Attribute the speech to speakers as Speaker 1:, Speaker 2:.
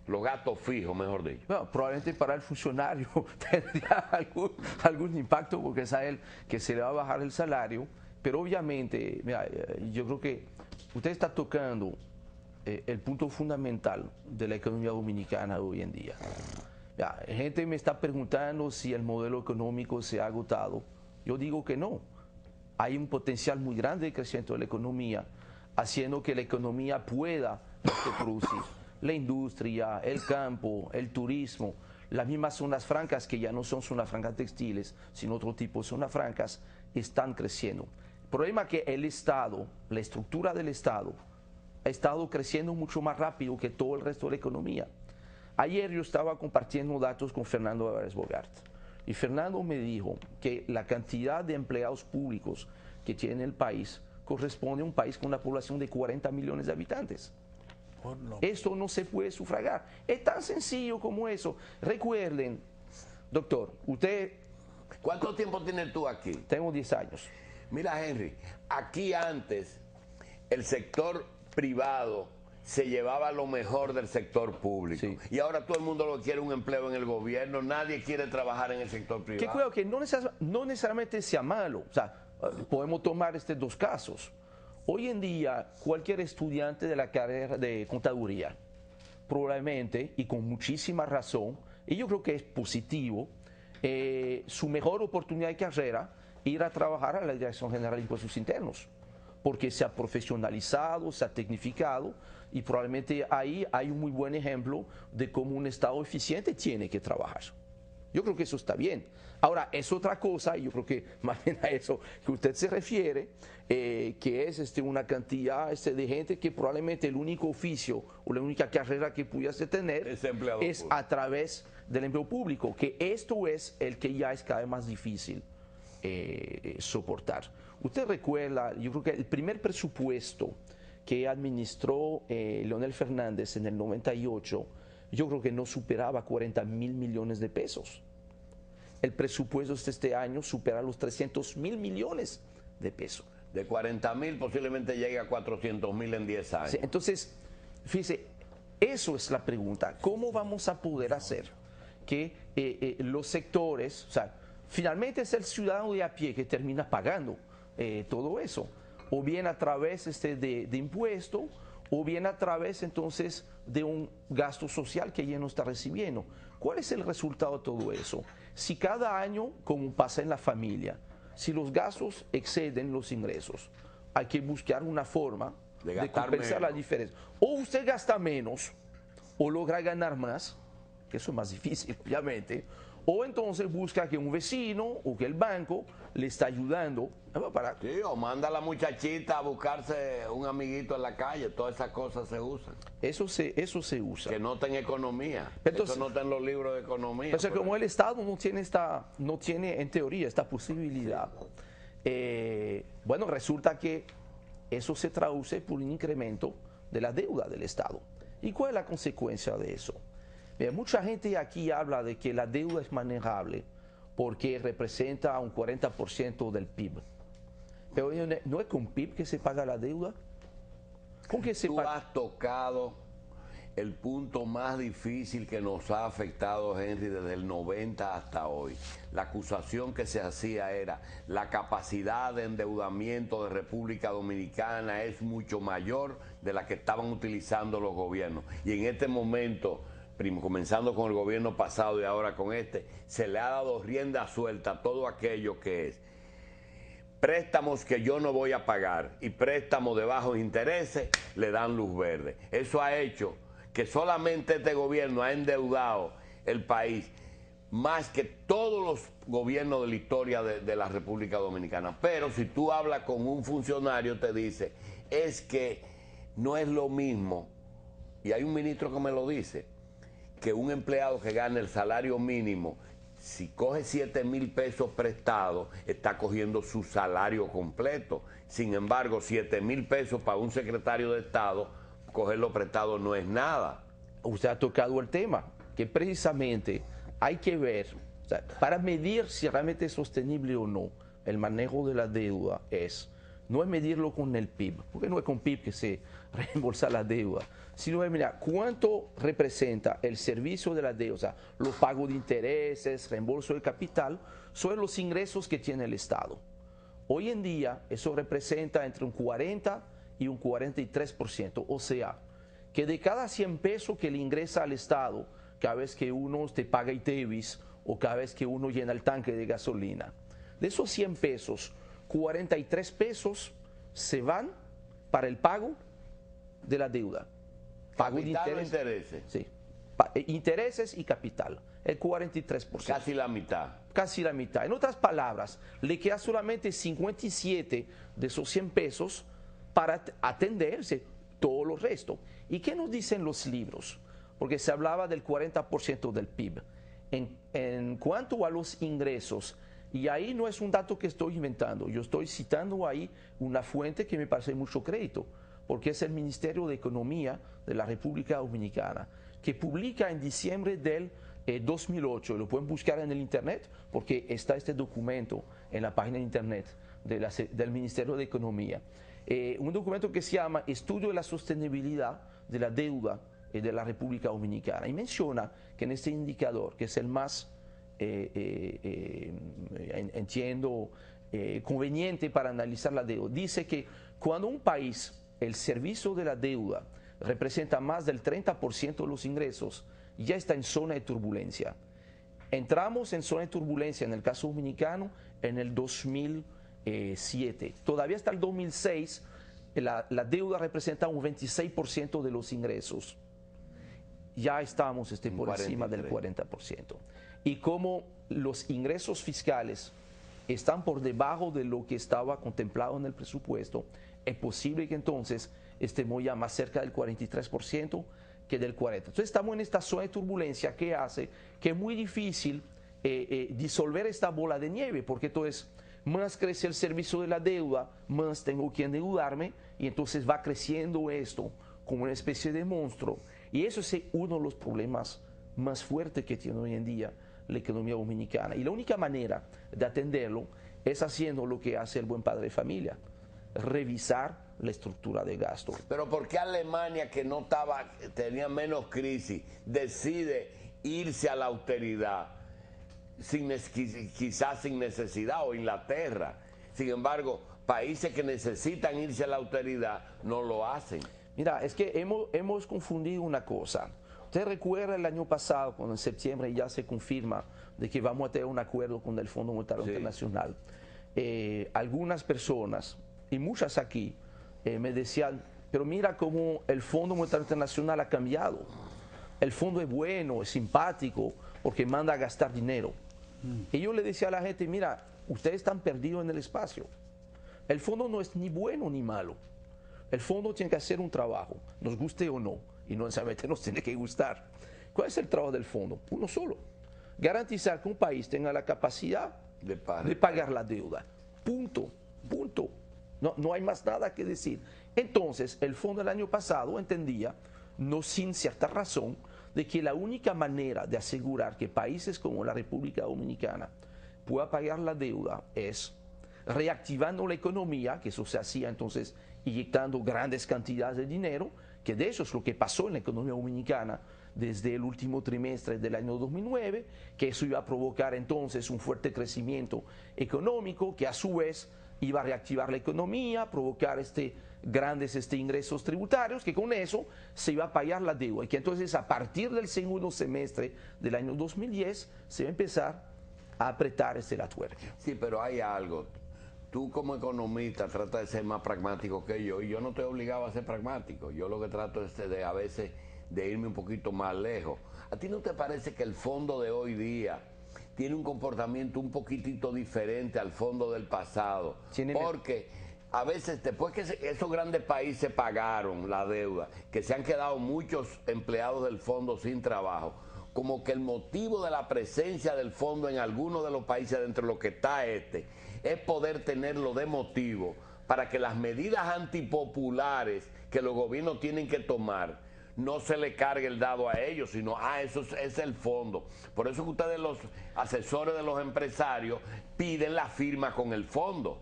Speaker 1: los gastos fijos, mejor dicho.
Speaker 2: Bueno, probablemente para el funcionario tendría algún impacto porque sabe que se le va a bajar el salario, pero obviamente, mira, yo creo que usted está tocando el punto fundamental de la economía dominicana hoy en día. Ya, gente me está preguntando si el modelo económico se ha agotado. Yo digo que no. Hay un potencial muy grande de crecimiento de la economía, haciendo que la economía pueda producir. La industria, el campo, el turismo, las mismas zonas francas, que ya no son zonas francas textiles, sino otro tipo de zonas francas, están creciendo. El problema es que el Estado, la estructura del Estado, ha estado creciendo mucho más rápido que todo el resto de la economía. Ayer yo estaba compartiendo datos con Fernando Álvarez Bogart y Fernando me dijo que la cantidad de empleados públicos que tiene el país corresponde a un país con una población de 40 millones de habitantes. Esto no se puede sufragar. Es tan sencillo como eso. Recuerden, doctor, usted...
Speaker 1: ¿Cuánto tiempo tienes tú aquí?
Speaker 2: Tengo 10 años.
Speaker 1: Mira, Henry, aquí antes el sector privado se llevaba lo mejor del sector público.
Speaker 2: Sí.
Speaker 1: Y ahora todo el mundo lo quiere un empleo en el gobierno, nadie quiere trabajar en el sector privado.
Speaker 2: Que cuidado, que no necesariamente sea malo. O sea, podemos tomar estos dos casos. Hoy en día, cualquier estudiante de la carrera de contaduría, probablemente, y con muchísima razón, y yo creo que es positivo, su mejor oportunidad de carrera, ir a trabajar a la Dirección General de Impuestos Internos, porque se ha profesionalizado, se ha tecnificado, y probablemente ahí hay un muy buen ejemplo de cómo un Estado eficiente tiene que trabajar. Yo creo que eso está bien. Ahora, es otra cosa, y yo creo que más bien a eso que usted se refiere, que es una cantidad de gente que probablemente el único oficio o la única carrera que pudiese tener es a través del empleo público, que esto es el que ya es cada vez más difícil soportar. Usted recuerda, yo creo que el primer presupuesto que administró Leonel Fernández en el 98, yo creo que no superaba 40.000 millones de pesos. El presupuesto de este año supera los 300.000 millones de pesos.
Speaker 1: De 40.000 posiblemente llegue a 400.000 en 10 años.
Speaker 2: Sí, entonces, fíjese, eso es la pregunta. ¿Cómo vamos a poder hacer que los sectores, o sea, finalmente es el ciudadano de a pie que termina pagando todo eso? O bien a través de impuestos, o bien a través entonces de un gasto social que ella no está recibiendo. ¿Cuál es el resultado de todo eso? Si cada año, como pasa en la familia, si los gastos exceden los ingresos, hay que buscar una forma de compensar la diferencia. O usted gasta menos, o logra ganar más, que eso es más difícil, obviamente, o entonces busca que un vecino o que el banco le está ayudando para...
Speaker 1: Sí, o manda a la muchachita a buscarse un amiguito en la calle, todas esas cosas se usan.
Speaker 2: Eso se usa.
Speaker 1: Que no está en economía,
Speaker 2: entonces,
Speaker 1: eso no está en los libros de economía.
Speaker 2: Entonces, como el Estado no tiene en teoría esta posibilidad, bueno, resulta que eso se traduce por un incremento de la deuda del Estado. ¿Y cuál es la consecuencia de eso? Mira, mucha gente aquí habla de que la deuda es manejable porque representa un 40% del PIB. Pero ¿no es con PIB que se paga la deuda? ¿Con qué se paga?
Speaker 1: Tú has tocado el punto más difícil que nos ha afectado, Henry, desde el 90 hasta hoy. La acusación que se hacía era la capacidad de endeudamiento de República Dominicana es mucho mayor de la que estaban utilizando los gobiernos. Y en este momento, comenzando con el gobierno pasado y ahora con este, se le ha dado rienda suelta a todo aquello que es préstamos que yo no voy a pagar y préstamos de bajos intereses, le dan luz verde. Eso ha hecho que solamente este gobierno ha endeudado el país más que todos los gobiernos de la historia de la República Dominicana. Pero si tú hablas con un funcionario, te dice, es que no es lo mismo, y hay un ministro que me lo dice, que un empleado que gane el salario mínimo, si coge 7.000 pesos prestados, está cogiendo su salario completo. Sin embargo, 7.000 pesos para un secretario de Estado, cogerlo prestado no es nada.
Speaker 2: Usted ha tocado el tema, que precisamente hay que ver, o sea, para medir si realmente es sostenible o no el manejo de la deuda, es no es medirlo con el PIB, porque no es con PIB que se reembolsa la deuda, sino es mirar cuánto representa el servicio de la deuda, o sea, los pagos de intereses, reembolso de capital, sobre los ingresos que tiene el Estado. Hoy en día eso representa entre un 40 y un 43%, o sea, que de cada 100 pesos que le ingresa al Estado, cada vez que uno te paga ITEVIS o cada vez que uno llena el tanque de gasolina, de esos 100 pesos, 43 pesos se van para el pago de la deuda. Pago de
Speaker 1: intereses.
Speaker 2: Sí. Intereses y capital, el 43%.
Speaker 1: Casi la mitad.
Speaker 2: Casi la mitad. En otras palabras, le queda solamente 57 de esos 100 pesos para atenderse todo lo resto. ¿Y qué nos dicen los libros? Porque se hablaba del 40% del PIB. En cuanto a los ingresos, y ahí no es un dato que estoy inventando, yo estoy citando ahí una fuente que me parece mucho crédito, porque es el Ministerio de Economía de la República Dominicana, que publica en diciembre del 2008, lo pueden buscar en el internet, porque está este documento en la página de internet del Ministerio de Economía. Un documento que se llama Estudio de la Sostenibilidad de la Deuda de la República Dominicana, y menciona que en este indicador, que es el más entiendo conveniente para analizar la deuda, dice que cuando un país, el servicio de la deuda representa más del 30% de los ingresos, ya está en zona de turbulencia. Entramos en zona de turbulencia en el caso dominicano en el 2007. Todavía hasta el 2006 la deuda representa un 26% de los ingresos. Ya estamos por encima del 40%. Y como los ingresos fiscales están por debajo de lo que estaba contemplado en el presupuesto, es posible que entonces estemos ya más cerca del 43% que del 40%. Entonces estamos en esta zona de turbulencia que hace que es muy difícil disolver esta bola de nieve, porque entonces más crece el servicio de la deuda, más tengo que endeudarme, y entonces va creciendo esto como una especie de monstruo. Y eso es uno de los problemas más fuertes que tiene hoy en día la economía dominicana. Y la única manera de atenderlo es haciendo lo que hace el buen padre de familia: revisar la estructura de gasto.
Speaker 1: Pero ¿por qué Alemania, que no tenía menos crisis, decide irse a la austeridad, quizás sin necesidad, o Inglaterra? Sin embargo, países que necesitan irse a la austeridad no lo hacen.
Speaker 2: Mira, es que hemos confundido una cosa. Usted recuerda el año pasado, cuando en septiembre ya se confirma de que vamos a tener un acuerdo con el Fondo Monetario Internacional. Algunas personas, y muchas aquí, me decían, pero mira cómo el Fondo Monetario Internacional ha cambiado. El fondo es bueno, es simpático, porque manda a gastar dinero. Y yo le decía a la gente, mira, ustedes están perdidos en el espacio. El fondo no es ni bueno ni malo. El fondo tiene que hacer un trabajo, nos guste o no, y no necesariamente nos tiene que gustar. ¿Cuál es el trabajo del fondo? Uno solo: garantizar que un país tenga la capacidad de pagar la deuda. Punto, punto. No hay más nada que decir. Entonces, el fondo el año pasado entendía, no sin cierta razón, de que la única manera de asegurar que países como la República Dominicana puedan pagar la deuda es reactivando la economía, que eso se hacía entonces inyectando grandes cantidades de dinero, que de eso es lo que pasó en la economía dominicana desde el último trimestre del año 2009, que eso iba a provocar entonces un fuerte crecimiento económico, que a su vez iba a reactivar la economía, provocar grandes ingresos tributarios, que con eso se iba a pagar la deuda, y que entonces a partir del segundo semestre del año 2010 se va a empezar a apretar la tuerca.
Speaker 1: Sí, pero hay algo. Tú como economista tratas de ser más pragmático que yo, y yo no estoy obligado a ser pragmático. Yo lo que trato es a veces de irme un poquito más lejos. ¿A ti no te parece que el fondo de hoy día tiene un comportamiento un poquitito diferente al fondo del pasado? Porque a veces, después que esos grandes países pagaron la deuda, que se han quedado muchos empleados del fondo sin trabajo, como que el motivo de la presencia del fondo en algunos de los países dentro de lo que está es poder tenerlo de motivo para que las medidas antipopulares que los gobiernos tienen que tomar no se le cargue el dado a ellos, sino eso es el fondo. Por eso que ustedes, los asesores de los empresarios, piden la firma con el fondo.